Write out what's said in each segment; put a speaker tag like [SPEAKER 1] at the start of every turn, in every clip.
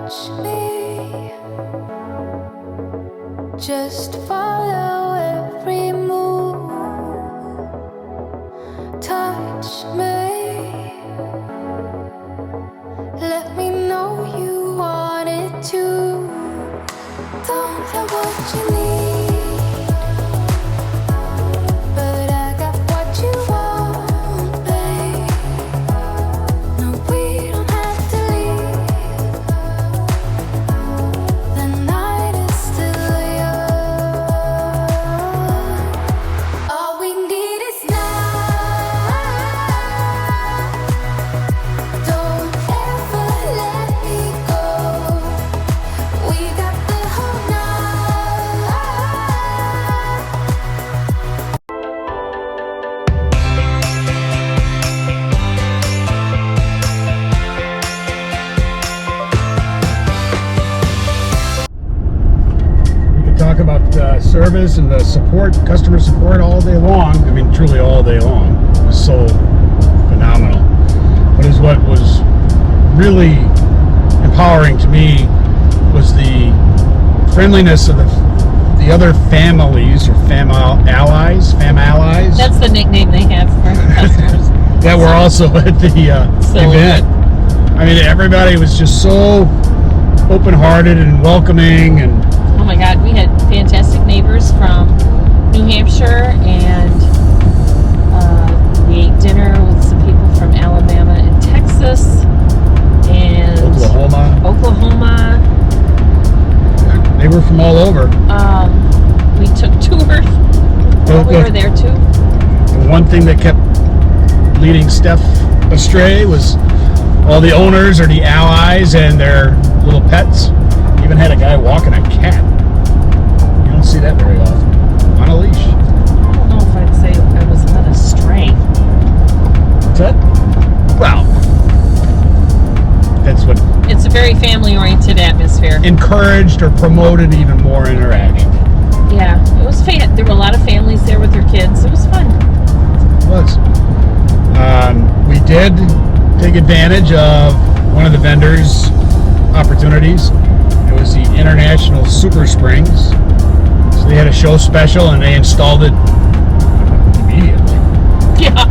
[SPEAKER 1] touch me, just follow every move. Touch me, let me know you want it too. Don't have what you need, but I got what you want, babe. No, we don't have to leave. The night is still young. All we need is now. Don't ever let me go. We got the whole night.
[SPEAKER 2] We could talk about service and the support, customer support all day long. I mean, truly all day long. It was so phenomenal. But is what was really empowering to me was the friendliness of the other families or fam allies.
[SPEAKER 3] That's the nickname they have for customers.
[SPEAKER 2] That were also at the event. I mean, everybody was just so open-hearted and welcoming, and
[SPEAKER 3] Oh my God, we had fantastic neighbors from New Hampshire, and we ate dinner with some people from Alabama and Texas, and Oklahoma.
[SPEAKER 2] They were from all over.
[SPEAKER 3] We took tours while we were there too.
[SPEAKER 2] The one thing that kept leading Steph astray was all the owners or the allies and their little pets. Even had a guy walking a cat. You don't see that very often. On a leash.
[SPEAKER 3] I don't know if I'd say I was led astray.
[SPEAKER 2] What's that? Well, that's what
[SPEAKER 3] It's a very family-oriented atmosphere.
[SPEAKER 2] encouraged or promoted even more interaction.
[SPEAKER 3] Yeah, it was fun. There were a lot of families there with their kids. It was fun.
[SPEAKER 2] It was. We did take advantage of one of the vendors' opportunities. It was the International Super Springs. So they had a show special and they installed it immediately.
[SPEAKER 3] Yeah,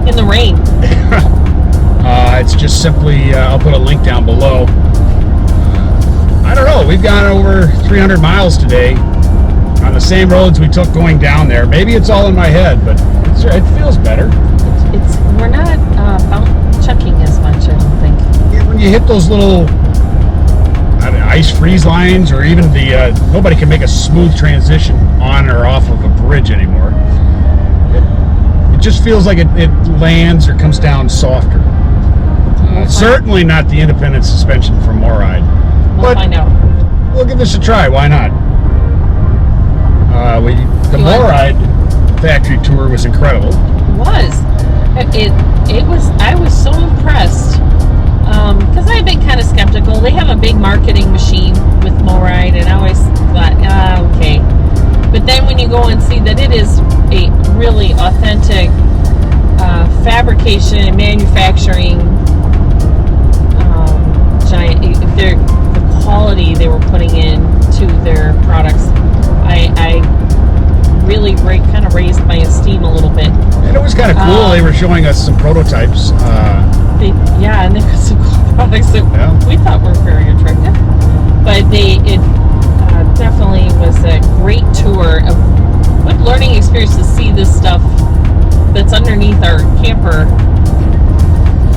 [SPEAKER 3] in the rain.
[SPEAKER 2] It's just simply, I'll put a link down below. I don't know, we've gone over 300 miles today on the same roads we took going down there. Maybe it's all in my head, but it feels better.
[SPEAKER 3] We're not chucking as much, I don't think.
[SPEAKER 2] Yeah, when you hit those little ice freeze lines, or even nobody can make a smooth transition on or off of a bridge anymore. It just feels like it lands or comes down softer. Certainly not the independent suspension from MORryde.
[SPEAKER 3] We'll find out.
[SPEAKER 2] We'll give this a try. Why not? The MORryde factory tour was incredible.
[SPEAKER 3] It was. I was so impressed because I've been kind of skeptical. They have a big marketing machine with MORryde, and I always thought, okay. But then when you go and see that it is a really authentic fabrication and manufacturing giant, the quality they were putting into their products, I really kind of raised my esteem a little bit.
[SPEAKER 2] And it was kind of cool. They were showing us some prototypes.
[SPEAKER 3] And they got some cool products that we thought were very attractive. But it definitely was a great tour, a good learning experience to see this stuff that's underneath our camper.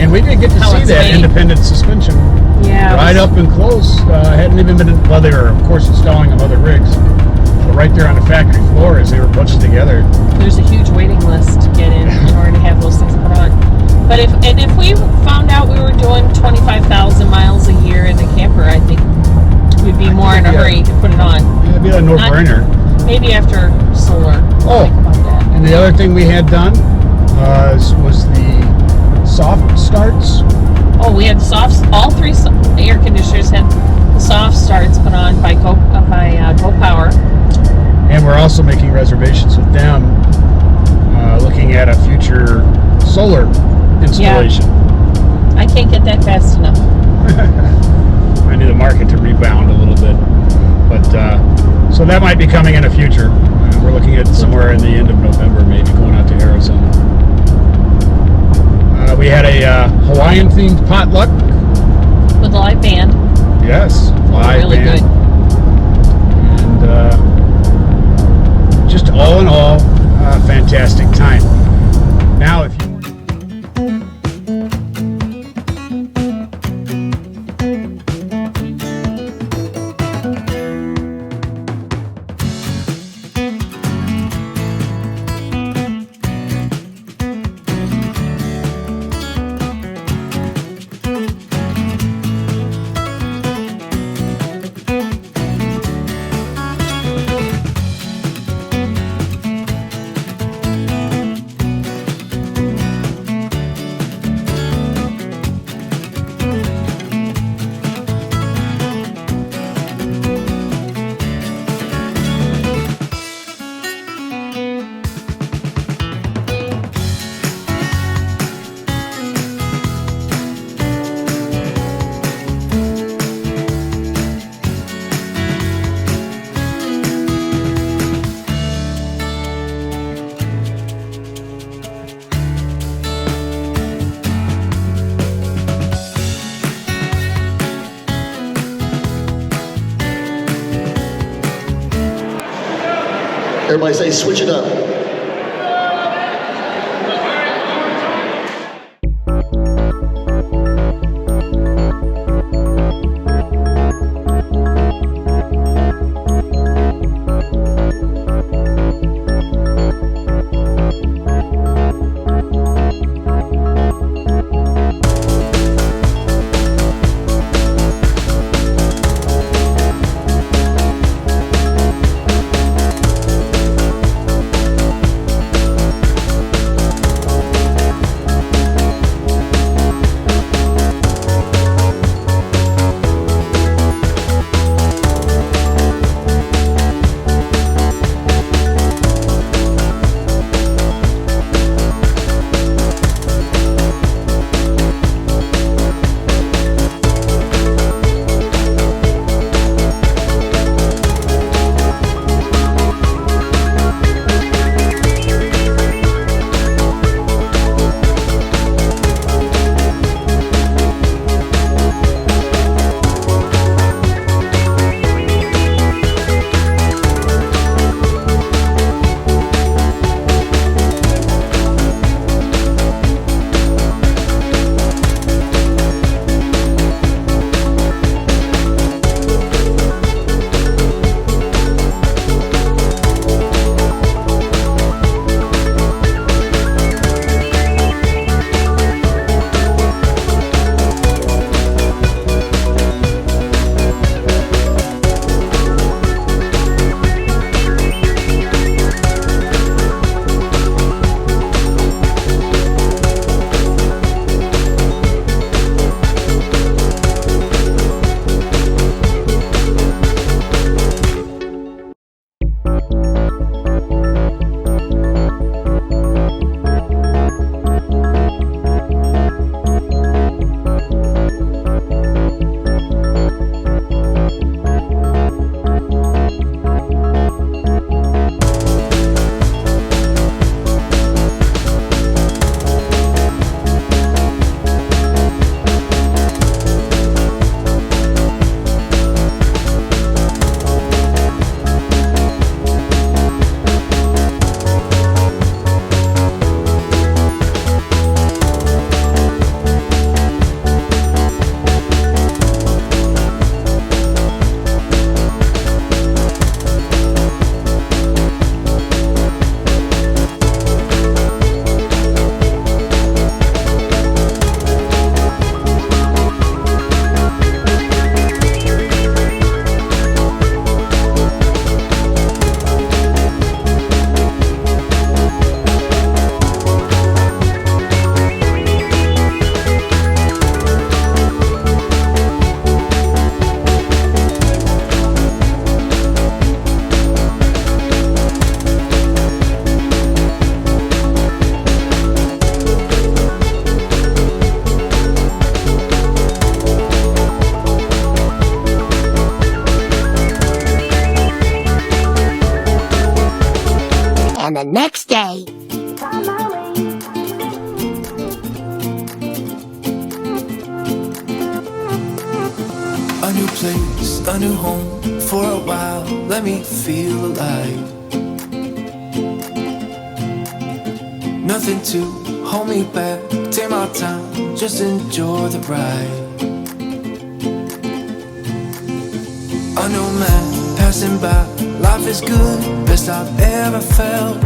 [SPEAKER 2] And we did get to see that independent suspension right up and close. Hadn't even been, they were of course installing on other rigs. But right there on the factory floor as they were bunched together.
[SPEAKER 3] There's a huge waiting list to get in order to have those things put on. But if we found out we were doing 25,000 miles a year in the camper, I think we'd be more in a hurry to put it on.
[SPEAKER 2] It'd be a no-brainer.
[SPEAKER 3] Maybe after solar. Think about that.
[SPEAKER 2] And the other thing we had done was the soft starts.
[SPEAKER 3] Oh, we had all three air conditioners had the soft starts put on by GoPower.
[SPEAKER 2] And we're also making reservations with them, looking at a future solar installation.
[SPEAKER 3] Yeah. I can't get that fast enough.
[SPEAKER 2] I knew the market that might be coming in the future. We're looking at somewhere in the end of November, maybe going out to Arizona. We had a Hawaiian-themed potluck.
[SPEAKER 3] With a live band.
[SPEAKER 2] Yes, live
[SPEAKER 3] Really
[SPEAKER 2] band.
[SPEAKER 3] good.
[SPEAKER 2] And just all in all, fantastic time. Now, if you
[SPEAKER 4] Everybody say, switch it up.
[SPEAKER 5] next day.
[SPEAKER 6] A new place, a new home, for a while, let me feel alive. Nothing to hold me back, take my time, just enjoy the ride. A new man passing by, life is good, best I've ever felt.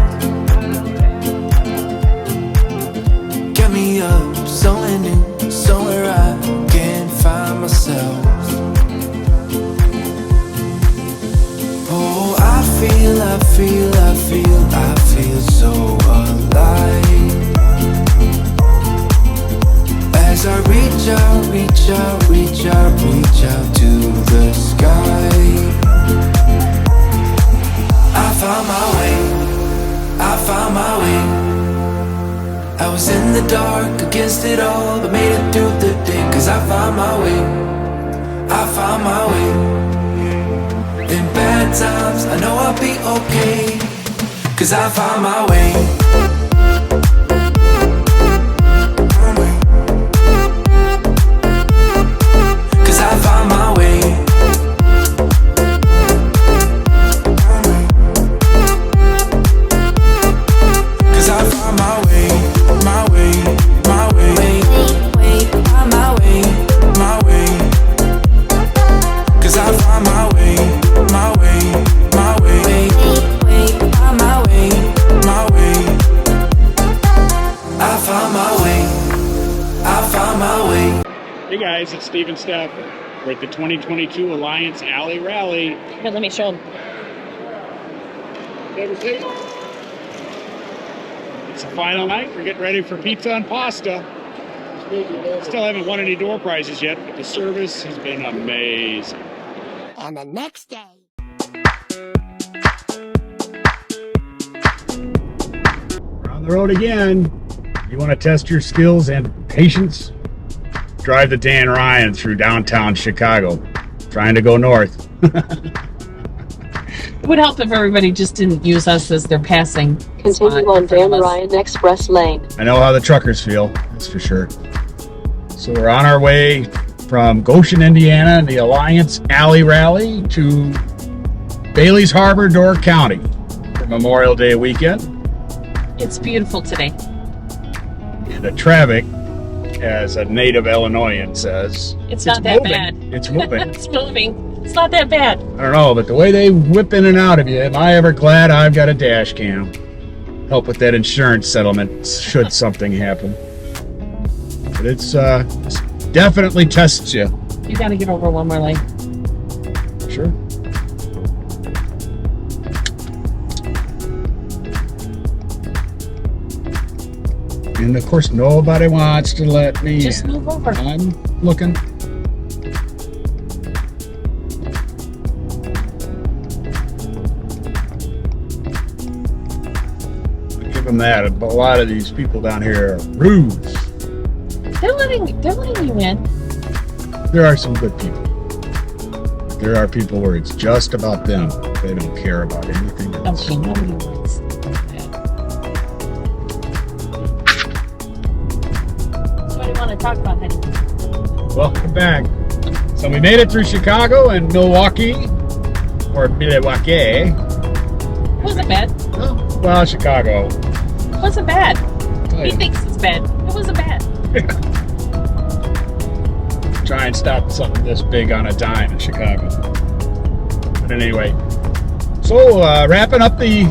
[SPEAKER 6] Get me up, somewhere new, somewhere I can find myself. Oh, I feel so alive. As I reach out to the sky. I found my way. I was in the dark against it all, but made it through the day. Cause I found my way. In bad times, I know I'll be okay. Cause I found my way. Cause I found my way. Cause I found my way. My way. Find my way. My way. Cause I found my way. My way. Find my way. My way. I found my way.
[SPEAKER 2] Hey guys, it's Steve and Steph. We're at the 2022 Alliance Allie Rally.
[SPEAKER 3] Here, let me show them.
[SPEAKER 2] It's the final night. We're getting ready for pizza and pasta. Still haven't won any door prizes yet, but the service has been amazing.
[SPEAKER 5] And the next day.
[SPEAKER 2] We're on the road again. You want to test your skills and patience? Drive the Dan Ryan through downtown Chicago, trying to go north.
[SPEAKER 3] It would help if everybody just didn't use us as their passing.
[SPEAKER 7] Continue on Dan Ryan Express Lane.
[SPEAKER 2] I know how the truckers feel, that's for sure. So we're on our way from Goshen, Indiana, and the Alliance Allie Rally to Bailey's Harbor, Door County for Memorial Day weekend.
[SPEAKER 3] It's beautiful today.
[SPEAKER 2] And the traffic, as a native Illinoisan says,
[SPEAKER 3] It's not that
[SPEAKER 2] moving.
[SPEAKER 3] bad.
[SPEAKER 2] It's moving.
[SPEAKER 3] It's moving. It's not that bad.
[SPEAKER 2] I don't know, but the way they whip in and out of you, am I ever glad I've got a dash cam? Help with that insurance settlement should something happen. But it's definitely tests you.
[SPEAKER 3] You got to get over one more lane.
[SPEAKER 2] Sure. And of course, nobody wants to let me.
[SPEAKER 3] Just move over.
[SPEAKER 2] I'm looking. I'll give them that. A lot of these people down here are rude.
[SPEAKER 3] They're letting you in.
[SPEAKER 2] There are some good people. There are people where it's just about them. They don't care about anything else.
[SPEAKER 3] Okay, nobody wants that. So what do you want to talk about, honey?
[SPEAKER 2] Welcome back. So we made it through Chicago and Milwaukee, or Milwaukee.
[SPEAKER 3] Wasn't bad.
[SPEAKER 2] Oh, well, Chicago.
[SPEAKER 3] Wasn't bad.
[SPEAKER 2] Oh,
[SPEAKER 3] He
[SPEAKER 2] yeah.
[SPEAKER 3] thinks it's bad. It wasn't bad.
[SPEAKER 2] Try and stop something this big on a dime in Chicago. But anyway, so wrapping up the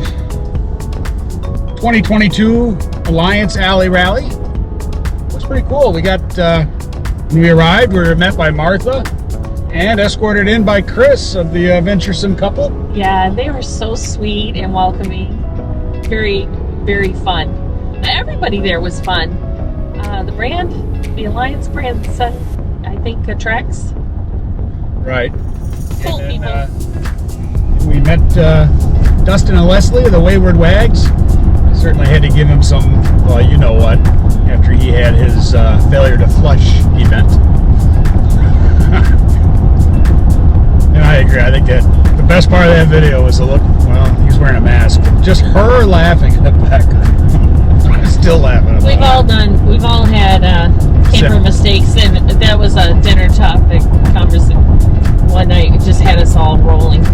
[SPEAKER 2] 2022 Alliance Allie Rally. It was pretty cool. We got, when we arrived, we were met by Martha and escorted in by Chris of the venturesome couple.
[SPEAKER 3] Yeah, they were so sweet and welcoming. Very, very fun. Everybody there was fun. The Alliance brand, I think, attracts
[SPEAKER 2] Right.
[SPEAKER 3] cool
[SPEAKER 2] And
[SPEAKER 3] people.
[SPEAKER 2] then, we met Dustin and Leslie of the Wayward Wags. I certainly had to give him some, well, you know what, after he had his failure to flush event. And I agree. I think that the best part of that video was the look. Well, he was wearing a mask. Just her laughing in the background. I'm still laughing about it.
[SPEAKER 3] We've all had camper mistakes, and that was a dinner topic conversation one night. It just had us all rolling.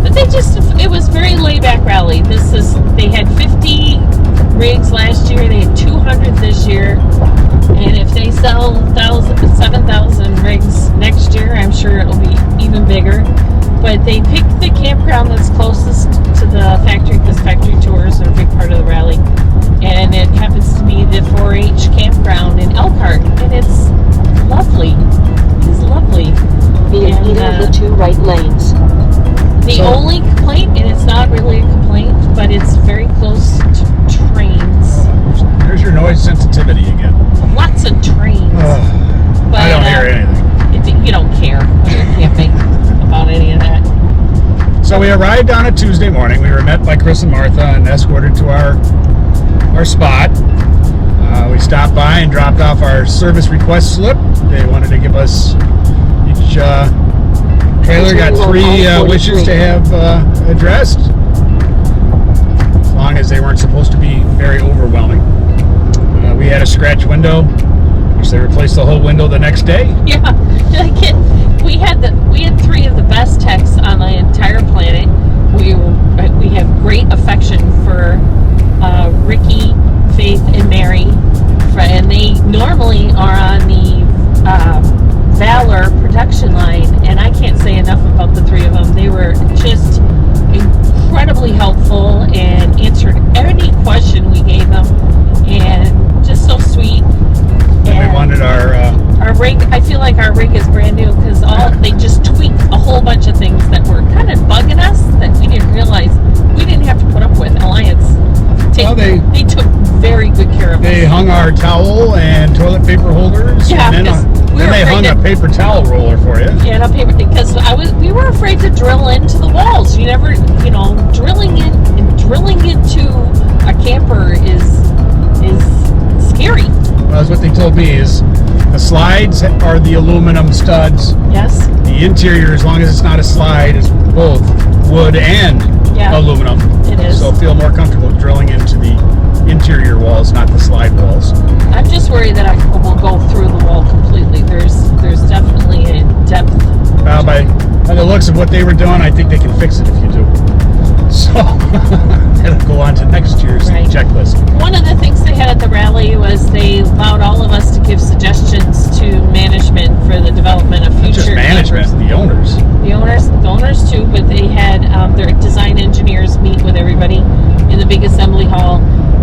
[SPEAKER 3] But it was very laid back rally. They had 50 rigs last year, they had 200 this year, and if they sell 7,000 rigs next year, I'm sure it'll be even bigger. But they picked the campground that's closest to the factory, because factory tours are a big part of the rally, and it happens to be the 4-H campground in Elkhorn, and it's lovely. It's lovely.
[SPEAKER 7] Be in either of the 2 right lanes.
[SPEAKER 3] The only complaint, and it's not really a complaint, but it's very close to trains.
[SPEAKER 2] There's your noise sensitivity again.
[SPEAKER 3] Lots of trains. But,
[SPEAKER 2] I don't hear anything.
[SPEAKER 3] You don't care when you're camping about any of that.
[SPEAKER 2] So we arrived on a Tuesday morning. We were met by Chris and Martha and escorted to our spot. We stopped by and dropped off our service request slip. They wanted to give us each trailer got 3 wishes to have addressed, as long as they weren't supposed to be very overwhelming. We had a scratch window, which they replaced the whole window the next day.
[SPEAKER 3] Yeah, we had 3 of the best techs on the entire planet. We have great affection for Ricky, Faith, and Mary, and they normally are on the Valor production line, and I can't say enough about the 3 of them. They were just incredibly helpful and answered any question we gave them, and just so sweet.
[SPEAKER 2] And they wanted
[SPEAKER 3] our rig. I feel like our rig is brand new, because they just tweaked a whole bunch of things that were kind of bugging us that we didn't realize we didn't have to put up with. Alliance, they took very good care of us.
[SPEAKER 2] They hung our towel and toilet paper holders.
[SPEAKER 3] Yeah,
[SPEAKER 2] and then they hung a paper towel roller for you.
[SPEAKER 3] Yeah, no paper, because we were afraid to drill into the walls. You never, drilling into a camper is scary.
[SPEAKER 2] Well, that's what they told me, is the slides are the aluminum studs.
[SPEAKER 3] Yes.
[SPEAKER 2] The interior, as long as it's not a slide, is both wood and aluminum.
[SPEAKER 3] It is.
[SPEAKER 2] So feel more comfortable drilling into the interior walls, not the slide walls.
[SPEAKER 3] I'm just worried that I will go through the wall completely. There's definitely a depth.
[SPEAKER 2] By the looks of what they were doing, I think they can fix it if you do. So that'll go on to next year's checklist.
[SPEAKER 3] One of the things they had at the rally was they allowed all of us to give suggestions to management for the development of future
[SPEAKER 2] Just management,
[SPEAKER 3] campers.
[SPEAKER 2] the
[SPEAKER 3] owners too, but they had their design engineers meet with everybody in the big assembly hall,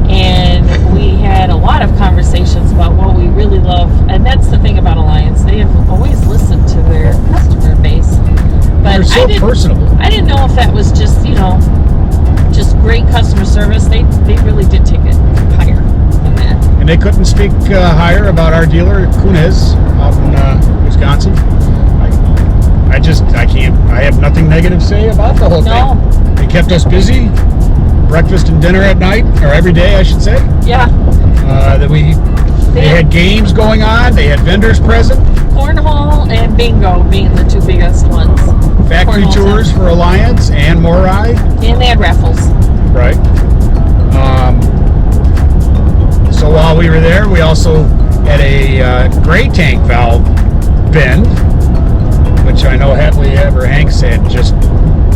[SPEAKER 3] and we had a lot of conversations about what we really love, and that's the thing about Alliance. They have always listened to their customer base. But
[SPEAKER 2] They're so personable.
[SPEAKER 3] I didn't know if that was just just great customer service. They really did take it higher than that.
[SPEAKER 2] And they couldn't speak higher about our dealer, Kunes, out in Wisconsin. I have nothing negative to say about the whole thing. They kept us busy, breakfast and dinner at night, or every day, I should say.
[SPEAKER 3] Yeah.
[SPEAKER 2] They had games going on. They had vendors present.
[SPEAKER 3] Cornhole and bingo being the 2 biggest ones.
[SPEAKER 2] Factory tours for Alliance and MORryde.
[SPEAKER 3] And they had raffles.
[SPEAKER 2] Right. So while we were there, we also had a gray tank valve bend, which I know Happily Ever Hanks had just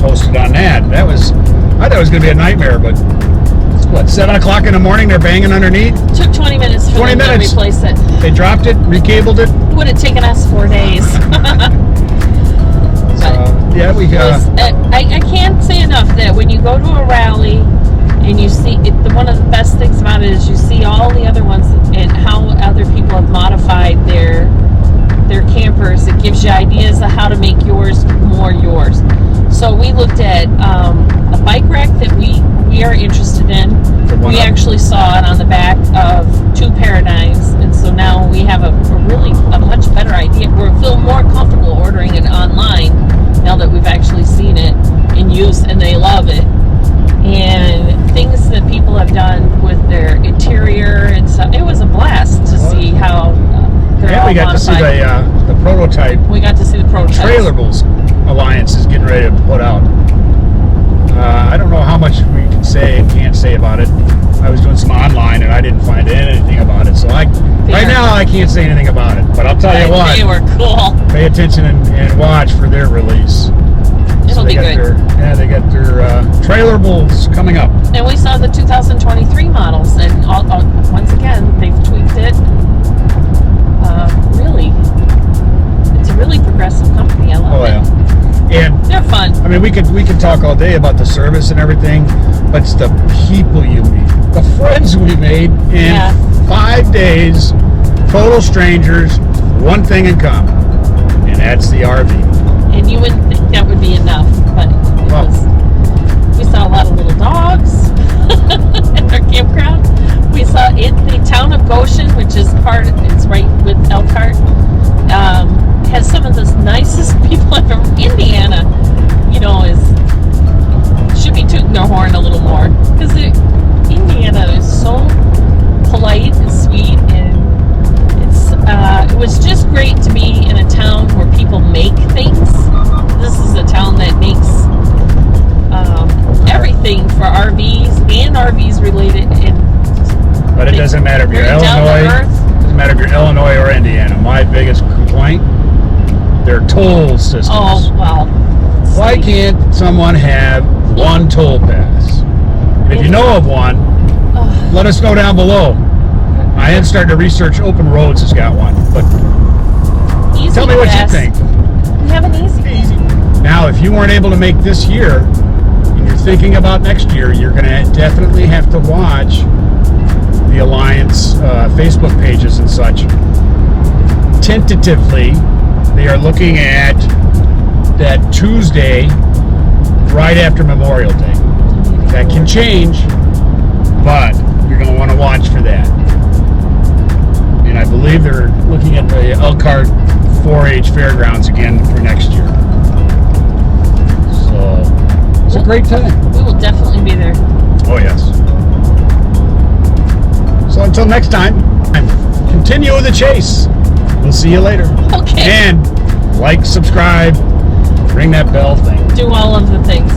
[SPEAKER 2] posted on that. I thought it was going to be a nightmare, but it's what, 7 o'clock in the morning, they're banging underneath?
[SPEAKER 3] Took 20 minutes for them to replace it.
[SPEAKER 2] They dropped it, recabled it.
[SPEAKER 3] Would have taken us 4 days.
[SPEAKER 2] Yeah,
[SPEAKER 3] I can't say enough that when you go to a rally and you see it, one of the best things about it is you see all the other ones and how other people have modified their campers. It gives you ideas of how to make yours more yours. So we looked at a bike rack that we are interested in. We actually saw it on the back of 2 Paradigms, and so now we have a much better idea. We feel more comfortable ordering it online now that we've actually seen it in use, and they love it. And things that people have done with their interior and stuff. It was a blast to see how they're all
[SPEAKER 2] we got
[SPEAKER 3] modified.
[SPEAKER 2] to see the prototype.
[SPEAKER 3] We got to see the prototype.
[SPEAKER 2] Trailables Alliance is getting ready to put out. I don't know how much we can say and can't say about it. I was doing some online and I didn't find anything about it. So right now I can't say anything about it. But I'll tell you what.
[SPEAKER 3] They were cool.
[SPEAKER 2] Pay attention and watch for their release.
[SPEAKER 3] It'll be good.
[SPEAKER 2] They got their trailables coming up.
[SPEAKER 3] And we saw the 2023 models, and once again, they've tweaked it. Really, it's a really progressive company. I love it.
[SPEAKER 2] And
[SPEAKER 3] they're fun.
[SPEAKER 2] I mean, we could talk all day about the service and everything, but it's the people you meet, the friends we made in 5 days, total strangers, one thing in common, and that's the RV. And
[SPEAKER 3] you wouldn't think that would be enough, but we saw a lot of little dogs at our campground. We saw in the town of Goshen, which is it's right with Elkhorn, has some of the nicest people ever. Indiana, should be tooting their horn a little more, because Indiana is so polite and sweet, and it was just great to be in a town where people make things. This is a town that makes everything for RVs and RVs related.
[SPEAKER 2] But it doesn't matter if you're Illinois. Doesn't matter if you're Illinois or Indiana. My biggest complaint: their toll systems.
[SPEAKER 3] Oh well.
[SPEAKER 2] Why can't someone have one toll pass? And if you know of one, let us know down below. I am starting to research. Open Roads has got one, but tell me what you think.
[SPEAKER 3] We have an easy.
[SPEAKER 2] Now, if you weren't able to make this year, and you're thinking about next year, you're going to definitely have to watch the Alliance Facebook pages and such. Tentatively, they are looking at that Tuesday right after Memorial Day. That can change, but you're going to want to watch for that. And I believe they're looking at the Elkhorn 4-H Fairgrounds again for next year. So it's a great time.
[SPEAKER 3] We will definitely be there.
[SPEAKER 2] Oh yes. So until next time, continue the chase. We'll see you later.
[SPEAKER 3] Okay.
[SPEAKER 2] And like, subscribe, ring that bell thing.
[SPEAKER 3] Do all of the things.